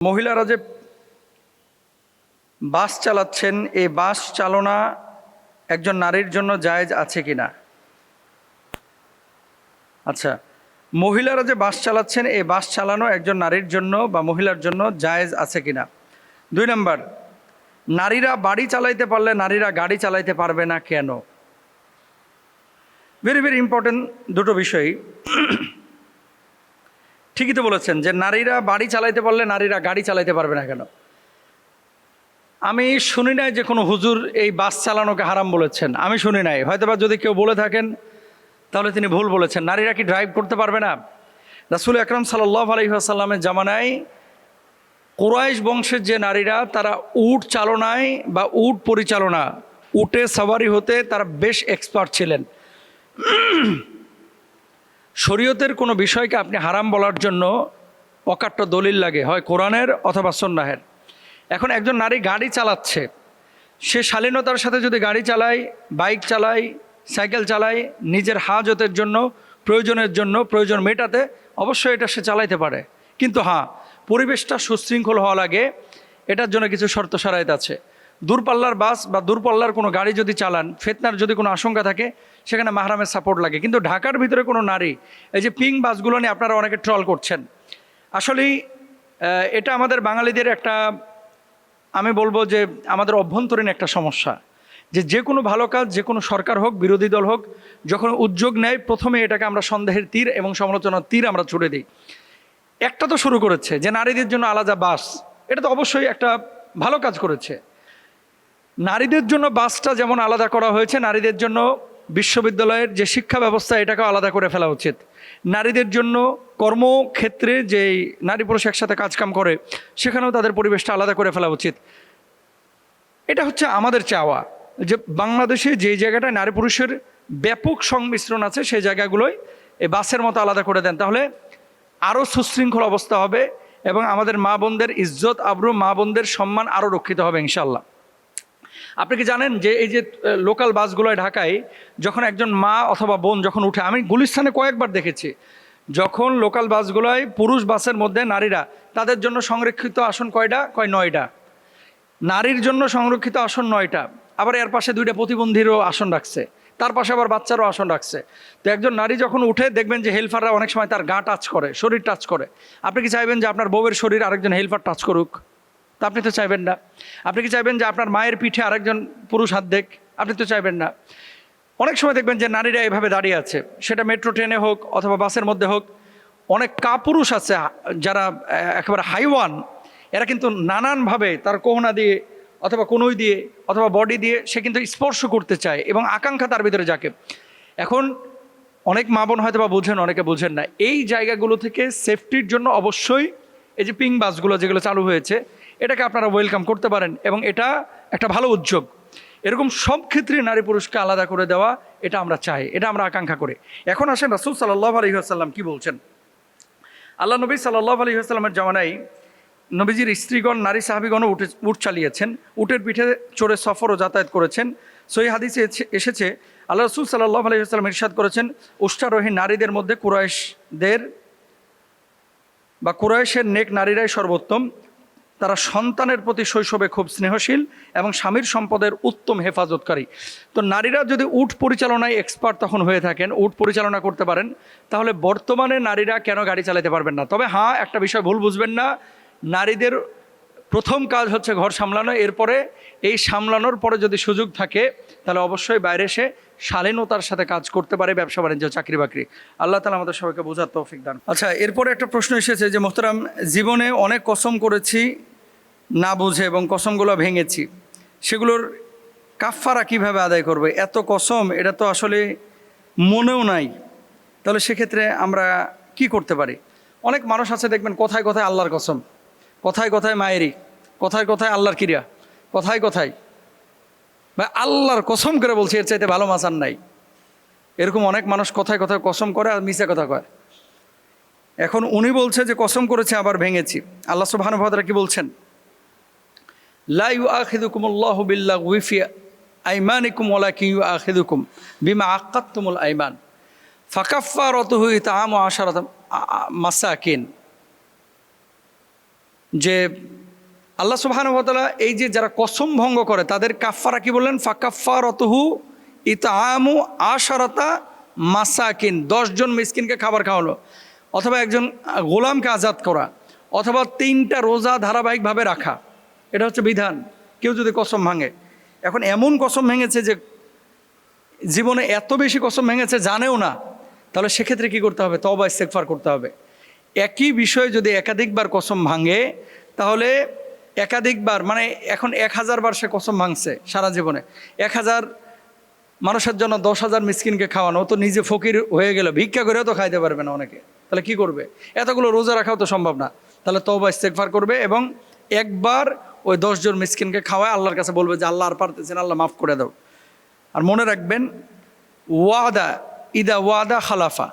মহিলারা যে বাস চালাচ্ছেন, এই বাস চালনা একজন নারীর জন্য জায়েজ আছে কিনা? আচ্ছা, মহিলারা যে বাস চালাচ্ছেন, এই বাস চালানো একজন নারীর জন্য বা মহিলার জন্য জায়েজ আছে কিনা। 2 নম্বর, নারীরা বাড়ি চালাইতে পারলে নারীরা গাড়ি চালাইতে পারবে না কেন? ভেরি ভেরি ইম্পর্টেন্ট দুটো বিষয়। ঠিকই তো বলেছেন যে নারীরা বাড়ি চালাইতে পারলে নারীরা গাড়ি চালাইতে পারবে না কেন। আমি শুনি নাই যে কোনো হুজুর এই বাস চালানোকে হারাম বলেছেন, আমি শুনি নাই। হয়তোবা যদি কেউ বলে থাকেন তাহলে তিনি ভুল বলেছেন। নারীরা কি ড্রাইভ করতে পারবে না? রাসূল আকরাম সাল্লাল্লাহু আলাইহি ওয়াসাল্লামের জামানায় কুরাইশ বংশের যে নারীরা, তারা উট চালনায় বা উট পরিচালনা, উটে সাওয়ারি হতে তারা বেশ এক্সপার্ট ছিলেন। শরীয়তের কোনো বিষয়কে আপনি হারাম বলার জন্য অকাট্য দলিল লাগে, হয় কোরআনের অথবা সুন্নাহের। এখন একজন নারী গাড়ি চালাচ্ছে, সে শালীনতার সাথে যদি গাড়ি চালায়, বাইক চালায়, সাইকেল চালায়, নিজের হাজতের জন্য, প্রয়োজনের জন্য, প্রয়োজন মেটাতে, অবশ্যই এটা সে চালাইতে পারে। কিন্তু হ্যাঁ, পরিবেশটা সুশৃঙ্খল হওয়া লাগে, এটার জন্য কিছু শর্ত শারাইত আছে। দূরপাল্লার বাস বা দূরপাল্লার কোনো গাড়ি যদি চালান, ফিতনার যদি কোনো আশঙ্কা থাকে, সেখানে মাহরামের সাপোর্ট লাগে। কিন্তু ঢাকার ভিতরে কোনো নারী, এই যে পিং বাসগুলো নিয়ে আপনারা অনেকে ট্রল করছেন, আসলেই এটা আমাদের বাঙালিদের একটা, আমি বলবো যে আমাদের অভ্যন্তরীণ একটা সমস্যা। যে কোনো ভালো কাজ, যে কোনো সরকার হোক, বিরোধী দল হোক, যখন উদ্যোগ নেয়, প্রথমে এটাকে আমরা সন্দেহের তীর এবং সমালোচনার তীর আমরা ছুড়ে দিই। একটা তো শুরু করেছে যে নারীদের জন্য আলাদা বাস, এটা তো অবশ্যই একটা ভালো কাজ করেছে। নারীদের জন্য বাসটা যেমন আলাদা করা হয়েছে, নারীদের জন্য বিশ্ববিদ্যালয়ের যে শিক্ষা ব্যবস্থা, এটাকেও আলাদা করে ফেলা উচিত। নারীদের জন্য কর্মক্ষেত্রে যে নারী পুরুষ একসাথে কাজকাম করে, সেখানেও তাদের পরিবেশটা আলাদা করে ফেলা উচিত। এটা হচ্ছে আমাদের চাওয়া, যে বাংলাদেশে যে জায়গাটায় নারী পুরুষের ব্যাপক সংমিশ্রণ আছে, সেই জায়গাগুলোই এই বাসের মতো আলাদা করে দেন, তাহলে আরও সুশৃঙ্খল অবস্থা হবে এবং আমাদের মা বোনদের ইজ্জত আবরু, মা বোনদের সম্মান আরও রক্ষিত হবে ইনশাল্লাহ। আপনি কি জানেন যে এই যে লোকাল বাসগুলোয় ঢাকায় যখন একজন মা অথবা বোন যখন উঠে, আমি গুলিস্তানে কয়েকবার দেখেছি, যখন লোকাল বাসগুলোয় পুরুষ বাসের মধ্যে নারীরা, তাদের জন্য সংরক্ষিত আসন কয়টা? 9টা। নারীর জন্য সংরক্ষিত আসন 9টা, আবার এর পাশে 2টা প্রতিবন্ধীরও আসন রাখছে, তার পাশে আবার বাচ্চারও আসন রাখছে। তো একজন নারী যখন উঠে, দেখবেন যে হেলফাররা অনেক সময় তার গা টাচ করে, শরীর টাচ করে। আপনি কি চাইবেন যে আপনার বউয়ের শরীর আরেকজন হেলফার টাচ করুক? তা আপনি তো চাইবেন না। আপনি কি চাইবেন যে আপনার মায়ের পিঠে আরেকজন পুরুষ হাত দেখ? আপনি তো চাইবেন না। অনেক সময় দেখবেন যে নারীরা এভাবে দাঁড়িয়ে আছে, সেটা মেট্রো ট্রেনে হোক অথবা বাসের মধ্যে হোক। অনেক কাপুরুষ আছে যারা একেবারে হাইওয়ান, এরা কিন্তু নানানভাবে তার কোহনা দিয়ে অথবা কনুই দিয়ে অথবা বডি দিয়ে সে কিন্তু স্পর্শ করতে চায় এবং আকাঙ্ক্ষা তার ভিতরে যাকে। এখন অনেক মা বোন হয়তো বা বুঝেন, অনেকে বুঝেন না। এই জায়গাগুলো থেকে সেফটির জন্য অবশ্যই এই যে পিং বাসগুলো যেগুলো চালু হয়েছে, এটাকে আপনারা ওয়েলকাম করতে পারেন এবং এটা একটা ভালো উদ্যোগ। এরকম সব ক্ষেত্রে নারী পুরুষকে আলাদা করে দেওয়া, এটা আমরা চাই, এটা আমরা আকাঙ্ক্ষা করি। এখন আসেন রাসূল সাল্লাল্লাহু আলাইহি ওয়াসাল্লাম কি বলছেন। আল্লাহ নবী সাল্লাল্লাহু আলাইহি ওয়াসাল্লামের জামানায় নবীজির স্ত্রীগণ, নারী সাহাবীগণও উট চালিয়েছেন, উটের পিঠে চড়ে সফর ও যাতায়াত করেছেন। সহিহ হাদিসে এসেছে, আল্লাহ রাসূল সাল্লাল্লাহু আলাইহি ওয়াসাল্লাম ইরশাদ করেছেন, উষ্ট্রারোহী নারীদের মধ্যে কুরাইশের নেক নারীরাই সর্বোত্তম। তারা সন্তানের প্রতি শৈশবে খুব স্নেহশীল এবং স্বামীর সম্পদের উত্তম হেফাজতকারী। তো নারীরা যদি উট পরিচালনায় এক্সপার্ট তখন হয়ে থাকেন, উট পরিচালনা করতে পারেন, তাহলে বর্তমানে নারীরা কেন গাড়ি চালাতে পারবেন না? তবে হ্যাঁ, একটা বিষয় ভুল বুঝবেন না, নারীদের প্রথম কাজ হচ্ছে ঘর সামলানো। এরপরে এই সামলানোর পরে যদি সুযোগ থাকে, তাহলে অবশ্যই বাইরে এসে শালীনতার সাথে কাজ করতে পারে, ব্যবসা বাণিজ্য, চাকরি বাকরি। আল্লাহ তাআলা আমাদের সবাইকে বোঝার তৌফিক দান। আচ্ছা, এরপরে একটা প্রশ্ন এসেছে যে মোহতারাম, জীবনে অনেক কসম করেছি না বুঝে এবং কসমগুলো ভেঙেছি, সেগুলোর কাফফারা কিভাবে আদায় করবে? এত কসম, এটা তো আসলে মনেও নাই, তাহলে সেক্ষেত্রে আমরা কি করতে পারি? অনেক মানুষ আছে দেখবেন, কথায় কথায় আল্লাহর কসম, কথায় কথায় মায়েরই, কথায় কথায় আল্লাহর কিরা, কথায় কথায় বা আল্লাহর কসম করে বলছে, এর চাইতে ভালো মাছ আর নাই। এরকম অনেক মানুষ কথায় কথায় কসম করে আর মিছা কথা কয়। এখন উনি বলছে যে কসম করেছে আবার ভেঙেছি। আল্লাহ সুবহানাহু ওয়া তাআলা কি বলছেন? লা ইউআখিযুকুমুল্লাহু বিল্লাগওয়ি ফি আইমানিকুম ওয়ালাকিন ইউআখিযুকুম বিমা আক্কাদতুমুল আইমান ফাকাফফারাতুহু ইতআমু আশারাতা মাসাকিন। যে আল্লাহ সুবহানাহু ওয়া তাআলা এই যে যারা কসম ভঙ্গ করে তাদের কাফফারা কি বললেন, ফাকাফফারাতুহু ইতআমু আশারাতা মাসাকিন, 10 জন মিসকিনকে খাবার খাওয়ানো, অথবা একজন গোলামকে আজাদ করা, অথবা 3টা রোজা ধারাবাহিকভাবে রাখা। এটা হচ্ছে বিধান কেউ যদি কসম ভাঙে। এখন এমন কসম ভেঙেছে যে জীবনে এত বেশি কসম ভেঙেছে জানেও না, তাহলে সেক্ষেত্রে কী করতে হবে? তওবা ইস্তেগফার করতে হবে। একই বিষয়ে যদি একাধিকবার কসম ভাঙে তাহলে একাধিকবার মানে এখন 1000 বার সে কসম ভাঙছে সারা জীবনে, 1000 মানুষের জন্য 10,000 মিসকিনকে খাওয়ানো, তো নিজে ফকির হয়ে গেল, ভিক্ষা করেও তো খাইতে পারবে না অনেকে, তাহলে কি করবে? এতগুলো রোজা রাখাও তো সম্ভব না। তাহলে তওবা ইস্তেগফার করবে এবং একবার ওই 10 জন মিসকিনকে খাওয়ায় আল্লাহর কাছে বলবে যে আল্লাহ আর পারতেছেন, আল্লাহ মাফ করে দাও। আর মনে রাখবেন, ওয়াদা ইদা ওয়াদা খালাফা,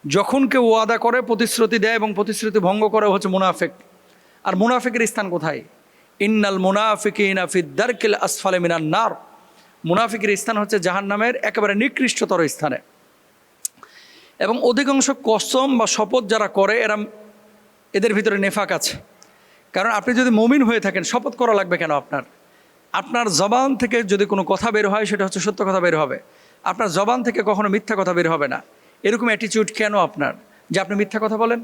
যখন কেউ ওয়াদা করে, প্রতিশ্রুতি দেয় এবং প্রতিশ্রুতি ভঙ্গ করে হচ্ছে মুনাফিক। আর মুনাফিকের স্থান কোথায়? ইন্নাল মুনাফিকিনা ফি দারকিল আসফালি মিনান নার, মুনাফিকের স্থান হচ্ছে জাহান্নামের একেবারে নিকৃষ্টতর স্থানে। এবং অধিকাংশ কসম বা শপথ যারা করে এদের ভিতরে নেফাক আছে। কারণ আপনি যদি মুমিন হয়ে থাকেন, শপথ করা লাগবে কেন? আপনার জবান থেকে যদি কোনো কথা বের হয় সেটা হচ্ছে সত্য কথা বের হবে, আপনার জবান থেকে কখনো মিথ্যা কথা বের হবে না। এরকম অ্যাটিটিউড কেন আপনার যে আপনি মিথ্যা কথা বলেন?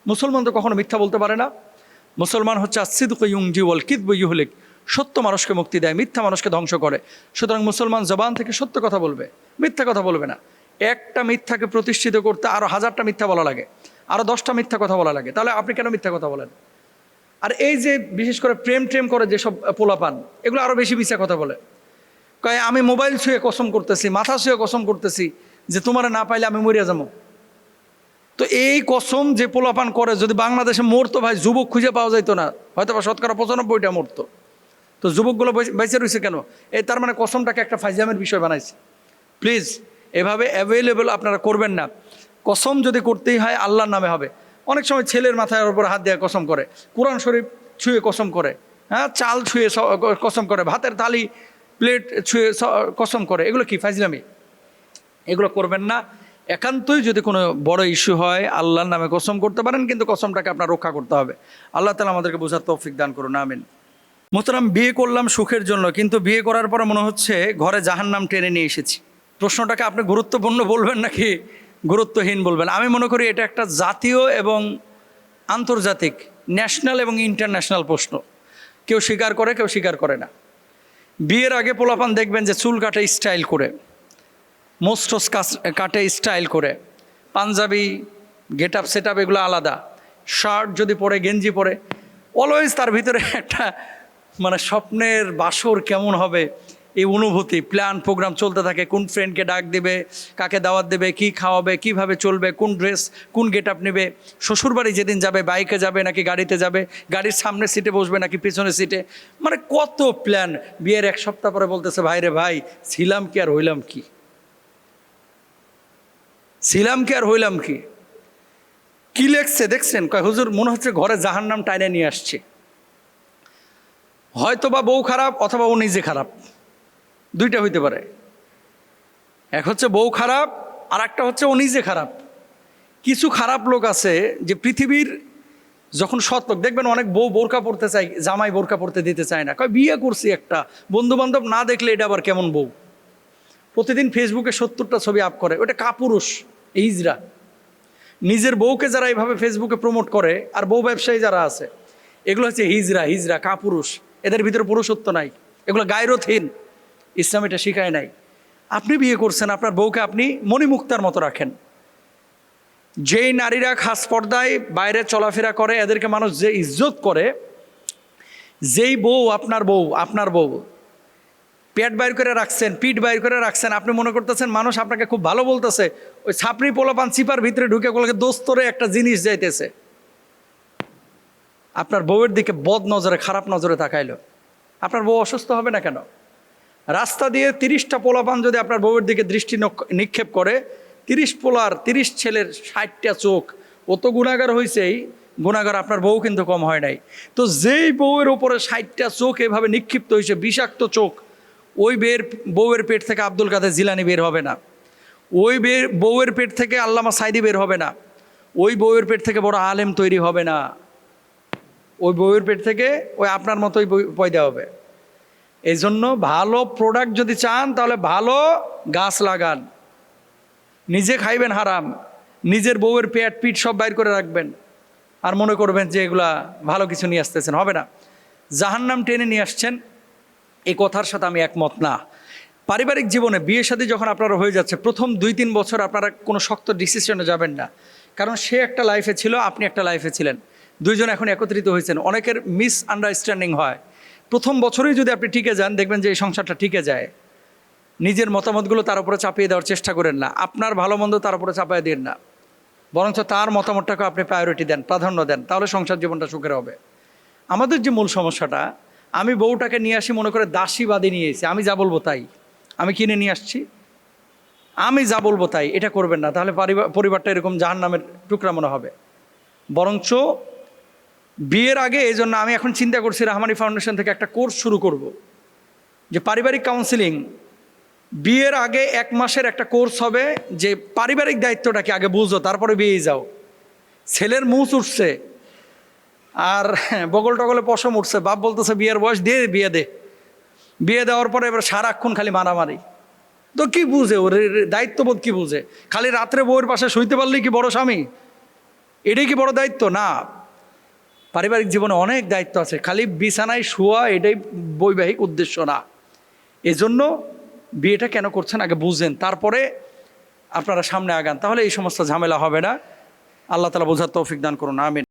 মুসলমান তো কখনো মিথ্যা বলতে পারে না। মুসলমান হচ্ছে আসিদকু ইউনজি ওয়াল কিযবু ইউহলিক, সত্য মানুষকে মুক্তি দেয়, মিথ্যা মানুষকে ধ্বংস করে। সুতরাং মুসলমান জবান থেকে সত্য কথা বলবে, মিথ্যা কথা বলবে না। একটা মিথ্যাকে প্রতিষ্ঠিত করতে আরও 1000টা মিথ্যা বলা লাগে, আরও 10টা মিথ্যা কথা বলা লাগে। তাহলে আপনি কেন মিথ্যা কথা বলেন? আর এই যে বিশেষ করে প্রেম করে যেসব পোলাপান, এগুলো আরও বেশি মিথ্যা কথা বলে। কয় আমি মোবাইল ছুঁয়ে কসম করতেছি, মাথা ছুঁয়ে কসম করতেছি যে তোমার না পাইলে আমি মরিয়া যাবো। তো এই কসম যে পোলাপান করে, যদি বাংলাদেশে মরতো ভাই, যুবক খুঁজে পাওয়া যাইতো না, হয়তো বা 95% মরতো। তো যুবকগুলো বেঁচে রয়েছে কেন? তার মানে কসমটাকে একটা ফাইজামের বিষয় বানাইছে। প্লিজ এভাবে অ্যাভেলেবল আপনারা করবেন না। কসম যদি করতেই হয় আল্লাহর নামে হবে। অনেক সময় ছেলের মাথার উপর হাত দিয়ে কসম করে, কোরআন শরীফ ছুঁয়ে কসম করে, হ্যাঁ, চাল ছুঁয়ে কসম করে, ভাতের থালি প্লেট ছুঁয়ে কসম করে। এগুলো কি ফাইজলামি? এগুলো করবেন না। একান্তই যদি কোনো বড় ইস্যু হয় আল্লাহর নামে কসম করতে পারেন, কিন্তু কসমটাকে আপনার রক্ষা করতে হবে। আল্লাহ তাআলা আমাদেরকে বোঝার তৌফিক দান করুন, আমিন। মোহতারাম, বিয়ে করলাম সুখের জন্য, কিন্তু বিয়ে করার পরে মনে হচ্ছে ঘরে জাহান্নাম টেনে নিয়ে এসেছি। প্রশ্নটাকে আপনি গুরুত্বপূর্ণ বলবেন নাকি গুরুত্বহীন বলবেন? আমি মনে করি এটা একটা জাতীয় এবং আন্তর্জাতিক, ন্যাশনাল এবং ইন্টারন্যাশনাল প্রশ্ন। কেউ স্বীকার করে, কেউ স্বীকার করে না। বিয়ের আগে পোলাপান দেখবেন যে চুল কাটে স্টাইল করে, মোস্টস কাটে স্টাইল করে, Punjabi get up set up এগুলো আলাদা, শার্ট যদি পরে, গেঞ্জি পরে, অলওয়েজ তার ভিতরে একটা মানে স্বপ্নের বাসর কেমন হবে এই অনুভূতি, প্ল্যান প্রোগ্রাম চলতে থাকে। কোন ফ্রেন্ডকে ডাক দেবে, কাকে দাওয়াত দেবে, কি খাওয়াবে, কিভাবে চলবে, কোন ড্রেস, কোন গেট আপ নেবে, শ্বশুরবাড়ি যেদিন যাবে বাইকে যাবে নাকি গাড়িতে যাবে, গাড়ির সামনের সিটে বসবে নাকি পিছনের সিটে, মানে কত প্ল্যান। বিয়ের 1 সপ্তাহ পরে বলতেছে ভাই রে ভাই, ছিলাম কি আর হইলাম কি, ছিলাম কি আর হইলাম কি। কি লেখছে দেখছেন? কয় হুজুর মনে হচ্ছে ঘরে জাহান্নাম টাইনে নিয়ে আসছে। হয়তো বা বউ খারাপ অথবা ও নিজে খারাপ, দুইটা হইতে পারে। এক হচ্ছে বউ খারাপ, আর একটা হচ্ছে ও নিজে খারাপ। কিছু খারাপ লোক আছে যে পৃথিবীর যখন সৎ লোক দেখবেন, অনেক বউ বোরকা পড়তে চায়, জামাই বোরকা পড়তে দিতে চায় না। কয় বিয়ে করছি একটা, বন্ধু বান্ধব না দেখলে এটা আবার কেমন বউ। প্রতিদিন ফেসবুকে 70টা ছবি আপ করে, ওটা কাপুরুষ, হিজরা। নিজের বউকে যারা এইভাবে ফেসবুকে প্রমোট করে, আর বউ ব্যবসায়ী যারা আছে, এগুলো হচ্ছে হিজরা কাপুরুষ। এদের ভিতরে পুরুষত্ব নাই, এগুলো গায়রতহীন। ইসলাম এটা শিখায় নাই। আপনি বিয়ে করছেন, আপনার বউকে আপনি মণিমুক্তার মতো রাখেন। যেই নারীরা খাস পর্দায় বাইরে চলাফেরা করে, এদেরকে মানুষ যে ইজ্জত করে, যেই বউ আপনার বউ পেট বাইর করে রাখছেন, পিঠ বাইর করে রাখছেন, আপনি মনে করতেছেন মানুষ আপনাকে খুব ভালো বলতেছে, ওই ছাপড়ি পোলাপান চিপার ভিতরে ঢুকে কোলাকে দোস্তরে একটা জিনিস যাইতেছে। আপনার বউয়ের দিকে বদ নজরে, খারাপ নজরে তাকাইলো, আপনার বউ অসুস্থ হবে না কেন? রাস্তা দিয়ে 30টা পোলাপান যদি আপনার বউয়ের দিকে দৃষ্টি নিক্ষেপ করে, 30 ছেলের 60টা চোখ, ও তো গুণাগার হয়েছেই, গুণাগার আপনার বউ কিন্তু কম হয় নাই। তো যেই বউয়ের উপরে 60টা চোখ এভাবে নিক্ষিপ্ত হয়েছে, বিষাক্ত চোখ, ওই বউয়ের পেট থেকে আব্দুল কাদের জিলানি বের হবে না, ওই বউয়ের পেট থেকে আল্লামা সাইদি বের হবে না, ওই বউয়ের পেট থেকে বড় আলেম তৈরি হবে না। ওই বউয়ের পেট থেকে ওই আপনার মতোই পয়দা হবে। এই জন্য ভালো প্রোডাক্ট যদি চান তাহলে ভালো গাছ লাগান, নিজে খাইবেন হারাম, নিজের বউয়ের পেট পিঠ সব বাইর করে রাখবেন, আর মনে করবেন যে এগুলা ভালো কিছু নিয়ে আসতেছেন, হবে না। জাহান্নাম টেনে নিয়ে আসছেন, এই কথার সাথে আমি একমত না। পারিবারিক জীবনে বিয়ে শাদী যখন আপনারা হয়ে যাচ্ছে, প্রথম 2-3 বছর আপনারা কোনো শক্ত ডিসিশনে যাবেন না, কারণ সে একটা লাইফে ছিল, আপনি একটা লাইফে ছিলেন, দুইজন এখন একত্রিত হয়েছেন। অনেকের মিস আন্ডারস্ট্যান্ডিং হয়। প্রথম বছরেই যদি আপনি টিকে যান, দেখবেন যে এই সংসারটা টিকে যায়। নিজের মতামতগুলো তার উপরে চাপিয়ে দেওয়ার চেষ্টা করেন না, আপনার ভালো মন্দ তার উপরে চাপিয়ে দিন না, বরঞ্চ তার মতামতটাকে আপনি প্রায়োরিটি দেন, প্রাধান্য দেন, তাহলে সংসার জীবনটা সুখের হবে। আমাদের যে মূল সমস্যাটা, আমি বউটাকে নিয়ে আসি মনে করে দাসীবাদী নিয়ে এসেছি, আমি যা বলবো তাই, আমি কিনে নিয়ে আসছি, আমি যা বলবো তাই, এটা করবেন না, তাহলে পরিবারটা এরকম জাহান্নামের টুকরা মনে হবে। বরঞ্চ বিয়ের আগে, এই জন্য আমি এখন চিন্তা করছি রাহমানি ফাউন্ডেশন থেকে একটা কোর্স শুরু করব, যে পারিবারিক কাউন্সিলিং। বিয়ের আগে 1 মাসের একটা কোর্স হবে, যে পারিবারিক দায়িত্বটাকে আগে বুঝো, তারপরে বিয়ে যাও। ছেলের মুখ উঠছে আর বগল টগলে পশম উঠছে, বাপ বলতেছে বিয়ের বয়স দিয়ে বিয়ে দে, বিয়ে দেওয়ার পরে এবার সারাক্ষণ খালি মারামারি। তো কি বুঝে ওর দায়িত্ববোধ, কি বুঝে? খালি রাত্রে বউয়ের পাশে শুইতে পারলেই কি বড় স্বামী? এটাই কি বড় দায়িত্ব? না, পারিবারিক জীবনে অনেক দায়িত্ব আছে, খালি বিছানায় শোয়া এটাই বৈবাহিক উদ্দেশ্য না। এজন্য বিয়েটা কেন করছেন আগে বুঝেন, তারপরে আপনারা সামনে আগান, তাহলে এই সমস্ত ঝামেলা হবে না। আল্লাহ তাআলা বোঝার তৌফিক দান করুন, আমিন।